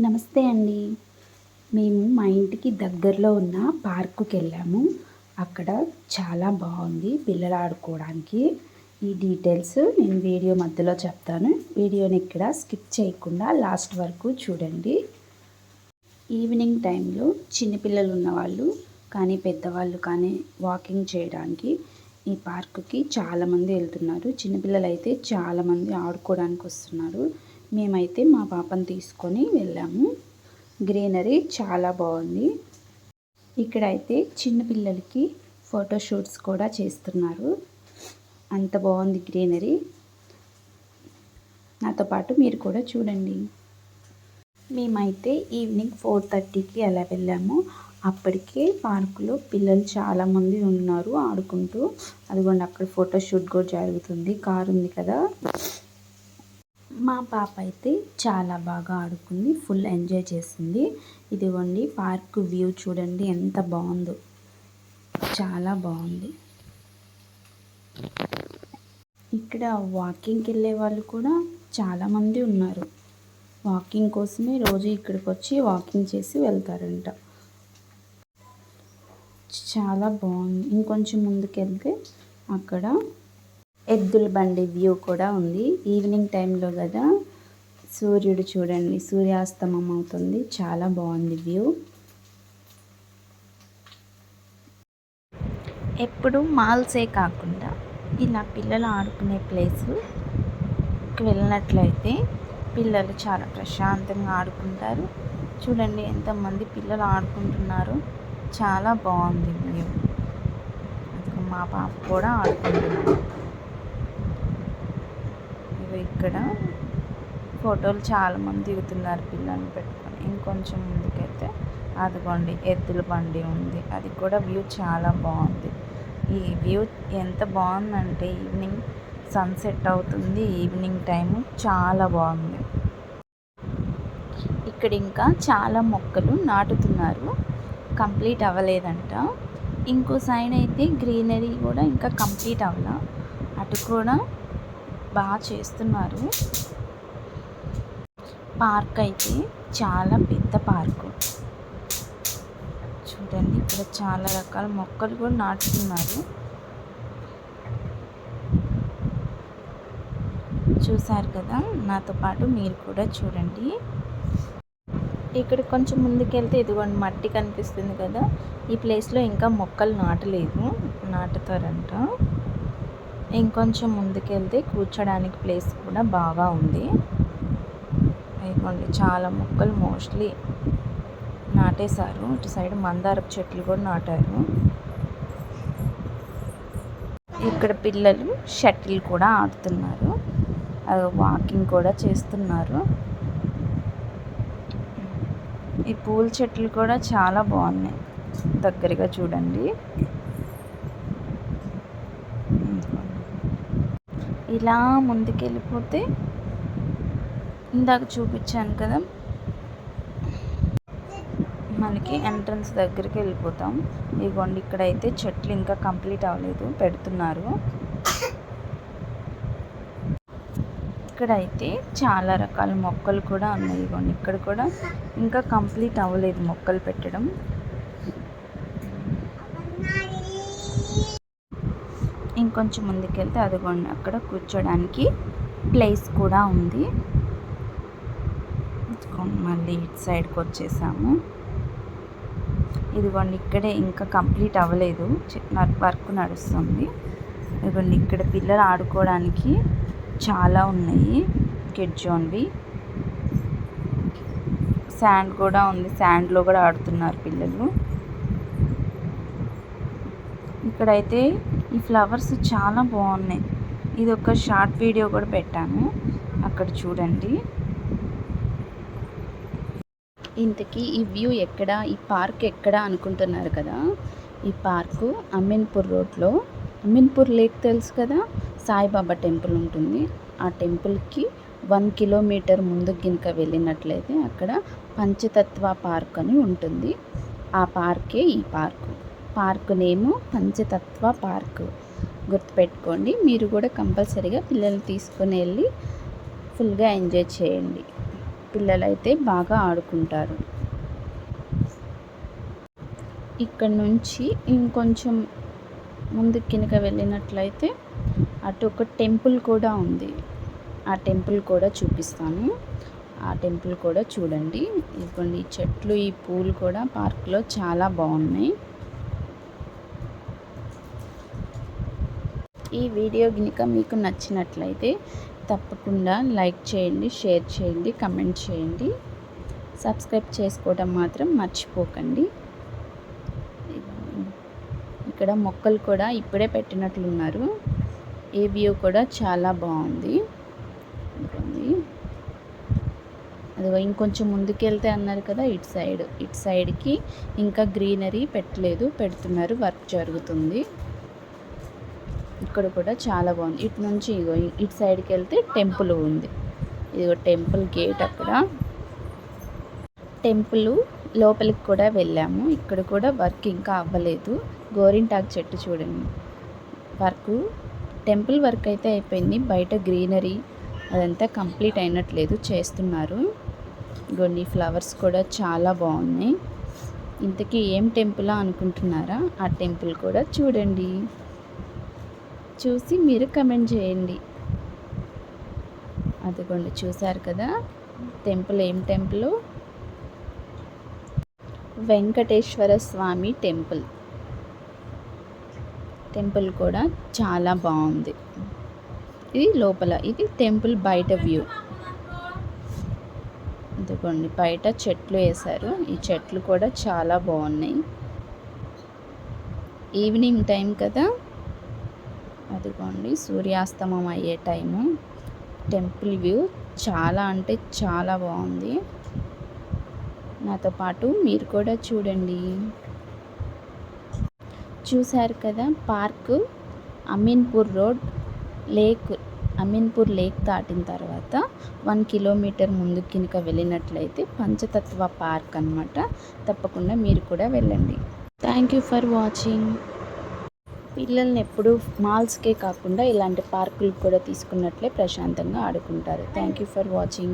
నమస్తే అండి. మేము మా ఇంటికి దగ్గరలో ఉన్న పార్కుకి వెళ్ళాము. అక్కడ చాలా బాగుంది పిల్లలు ఆడుకోవడానికి. ఈ డీటెయిల్స్ నేను వీడియో మధ్యలో చెప్తాను. వీడియోని ఇక్కడ స్కిప్ చేయకుండా లాస్ట్ వరకు చూడండి. ఈవినింగ్ టైంలో చిన్నపిల్లలు ఉన్నవాళ్ళు కానీ పెద్దవాళ్ళు కానీ వాకింగ్ చేయడానికి ఈ పార్కుకి చాలామంది వెళ్తున్నారు. చిన్నపిల్లలు అయితే చాలామంది ఆడుకోవడానికి వస్తున్నారు. మేమైతే మా పాపను తీసుకొని వెళ్ళాము. గ్రీనరీ చాలా బాగుంది. ఇక్కడైతే చిన్నపిల్లలకి ఫోటోషూట్స్ కూడా చేస్తున్నారు. అంత బాగుంది గ్రీనరీ. నాతో పాటు మీరు కూడా చూడండి. మేమైతే ఈవినింగ్ 4:30కి అలా వెళ్ళాము. అప్పటికే పార్కులో పిల్లలు చాలామంది ఉన్నారు ఆడుకుంటూ. అదిగోండి అక్కడ ఫోటోషూట్ కూడా జరుగుతుంది. కారు ఉంది కదా. మా పాప అయితే చాలా బాగా ఆడుకుంది. ఫుల్ ఎంజాయ్ చేసింది. ఇదిగోండి పార్క్ వ్యూ చూడండి ఎంత బాగుందో. చాలా బాగుంది. ఇక్కడ వాకింగ్కి వెళ్ళే వాళ్ళు కూడా చాలామంది ఉన్నారు. వాకింగ్ కోసమే రోజు ఇక్కడికి వచ్చి వాకింగ్ చేసి వెళ్తారంట. చాలా బాగుంది. ఇంకొంచెం ముందుకెళ్తే అక్కడ ఎద్దుల బండి వ్యూ కూడా ఉంది. ఈవినింగ్ టైంలో కదా, సూర్యుడు చూడండి సూర్యాస్తమం అవుతుంది. చాలా బాగుంది వ్యూ. ఎప్పుడు మాల్సే కాకుండా ఇలా పిల్లలు ఆడుకునే ప్లేస్కి వెళ్ళినట్లయితే పిల్లలు చాలా ప్రశాంతంగా ఆడుకుంటారు. చూడండి ఎంతమంది పిల్లలు ఆడుకుంటున్నారు. చాలా బాగుంది వ్యూ. మా పాప కూడా ఆడుకుంటున్నారు. ఇక్కడ ఫోటోలు చాలామంది దిగుతున్నారు పిల్లల్ని పెట్టుకొని. ఇంకొంచెం ముందుకైతే అదిగోండి ఎద్దుల బండి ఉంది. అది కూడా వ్యూ చాలా బాగుంది. ఈ వ్యూ ఎంత బాగుందంటే ఈవినింగ్ సన్సెట్ అవుతుంది. ఈవినింగ్ టైము చాలా బాగుంది. ఇక్కడ ఇంకా చాలా మొక్కలు నాటుతున్నారు. కంప్లీట్ అవ్వలేదంట. ఇంకో సైడ్ అయితే గ్రీనరీ కూడా ఇంకా కంప్లీట్ అవ్వాల. అటు కూడా బాగా చేస్తున్నారు. పార్క్ అయితే చాలా పెద్ద పార్కు. చూడండి ఇక్కడ చాలా రకాల మొక్కలు కూడా నాటుతున్నారు. చూసారు కదా, నాతో పాటు మీరు కూడా చూడండి. ఇక్కడ కొంచెం ముందుకెళ్తే ఇదిగోండి మట్టి కనిపిస్తుంది కదా. ఈ ప్లేస్లో ఇంకా మొక్కలు నాటలేదు, నాటుతారంట. ఇంకొంచెం ముందుకెళ్తే కూర్చోడానికి ప్లేస్ కూడా బాగా ఉంది. ఇదిగోండి చాలా మొక్కలు మోస్ట్లీ నాటేశారు. ఇటు సైడ్ మందారపు చెట్లు కూడా నాటారు. ఇక్కడ పిల్లలు షటిల్ కూడా ఆడుతున్నారు. వాకింగ్ కూడా చేస్తున్నారు. ఈ పూల చెట్లు కూడా చాలా బాగున్నాయి. దగ్గరగా చూడండి. ఇలా ముందుకెళ్ళిపోతే ఇందాక చూపించాను కదా, మనకి ఎంట్రన్స్ దగ్గరికి వెళ్ళిపోతాం. ఇదిగోండి ఇక్కడైతే చెట్లు ఇంకా కంప్లీట్ అవ్వలేదు, పెడుతున్నారు. ఇక్కడైతే చాలా రకాల మొక్కలు కూడా ఉన్నాయి. ఇదిగోండి ఇక్కడ కూడా ఇంకా కంప్లీట్ అవ్వలేదు మొక్కలు పెట్టడం. ఇంకొంచెం ముందుకెళ్తే అదిగోండి అక్కడ కూర్చోడానికి ప్లేస్ కూడా ఉంది. మళ్ళీ ఇటు సైడ్కి వచ్చేసాము. ఇదిగోండి ఇక్కడే ఇంకా కంప్లీట్ అవ్వలేదు, వర్క్ నడుస్తుంది. ఇదిగోండి ఇక్కడ పిల్లలు ఆడుకోవడానికి చాలా ఉన్నాయి. కిడ్ జోన్వి. శాండ్ కూడా ఉంది. శాండ్లో కూడా ఆడుతున్నారు పిల్లలు. ఇక్కడైతే ఈ ఫ్లవర్స్ చాలా బాగున్నాయి. ఇది ఒక షార్ట్ వీడియో కూడా పెట్టాను, అక్కడ చూడండి. ఇంతకీ ఈ వ్యూ ఎక్కడ, ఈ పార్క్ ఎక్కడ అనుకుంటున్నారు కదా. ఈ పార్కు అమీన్పూర్ రోడ్లో, అమీన్పూర్ లేక్ తెలుసు కదా, సాయిబాబా టెంపుల్ ఉంటుంది. ఆ టెంపుల్కి 1 కిలోమీటర్ ముందుకు గినక వెళ్ళినట్లయితే అక్కడ పంచతత్వ పార్క్ అని ఉంటుంది. ఆ పార్కే ఈ పార్కు నేము పంచతత్వ పార్క్. గుర్తుపెట్టుకోండి. మీరు కూడా కంపల్సరీగా పిల్లల్ని తీసుకొని వెళ్ళి ఫుల్గా ఎంజాయ్ చేయండి. పిల్లలైతే బాగా ఆడుకుంటారు. ఇక్కడ నుంచి ఇంకొంచెం ముందుకు కిందకి వెళ్ళినట్లయితే అటు ఒక టెంపుల్ కూడా ఉంది. ఆ టెంపుల్ కూడా చూపిస్తాను. ఆ టెంపుల్ కూడా చూడండి. ఇదిగోండి ఈ చెట్లు, ఈ పూలు కూడా పార్క్లో చాలా బాగున్నాయి. ఈ వీడియో గనుక మీకు నచ్చినట్లయితే తప్పకుండా లైక్ చేయండి, షేర్ చేయండి, కమెంట్ చేయండి. సబ్స్క్రైబ్ చేసుకోవడం మాత్రం మర్చిపోకండి. ఇక్కడ మొక్కలు కూడా ఇప్పుడే పెట్టినట్లున్నారు. ఈ వ్యూ కూడా చాలా బాగుంది. అదిగో ఇంకొంచెం ముందుకెళ్తే అన్నారు కదా, ఇటు సైడ్కి ఇంకా గ్రీనరీ పెట్టలేదు, పెడుతున్నారు, వర్క్ జరుగుతుంది. ఇక్కడ కూడా చాలా బాగుంది. ఇటు నుంచి ఇటు సైడ్కి వెళ్తే టెంపుల్ ఉంది. ఇదిగో టెంపుల్ గేట్. అక్కడ టెంపుల్ లోపలికి కూడా వెళ్ళాము. ఇక్కడ కూడా వర్క్ ఇంకా అవ్వలేదు. గోరింటాకు చెట్టు చూడండి. టెంపుల్ వర్క్ అయితే అయిపోయింది. బయట గ్రీనరీ అదంతా కంప్లీట్ అయినట్లేదు, చేస్తున్నారు. కొన్ని ఫ్లవర్స్ కూడా చాలా బాగున్నాయి. ఇంతకీ ఏం టెంపులా అనుకుంటున్నారా? ఆ టెంపుల్ కూడా చూడండి. చూసి మీరు కమెంట్ చేయండి. అదిగోండి, చూశారు కదా టెంపుల్. ఏం టెంపుల్? వెంకటేశ్వర స్వామి టెంపుల్. టెంపుల్ కూడా చాలా బాగుంది. ఇది లోపల, ఇది టెంపుల్ బయట వ్యూ. ఇదిగోండి బయట చెట్లు వేశారు. ఈ చెట్లు కూడా చాలా బాగున్నాయి. ఈవినింగ్ టైం కదా. అదిగోండి సూర్యాస్తమం అయ్యే టైము. టెంపుల్ వ్యూ చాలా అంటే చాలా బాగుంది. నాతో పాటు మీరు కూడా చూడండి. చూశారు కదా పార్కు. అమీన్పూర్ లేక్ దాటిన తర్వాత 1 కిలోమీటర్ ముందుకు కిందకి వెళ్ళినట్లయితే పంచతత్వ పార్క్ అన్నమాట. తప్పకుండా మీరు కూడా వెళ్ళండి. Thank you for watching. పిల్లల్ని ఎప్పుడూ మాల్స్కే కాకుండా ఇలాంటి పార్కులకు కూడా తీసుకున్నట్లే ప్రశాంతంగా ఆడుకుంటారు. Thank you for watching.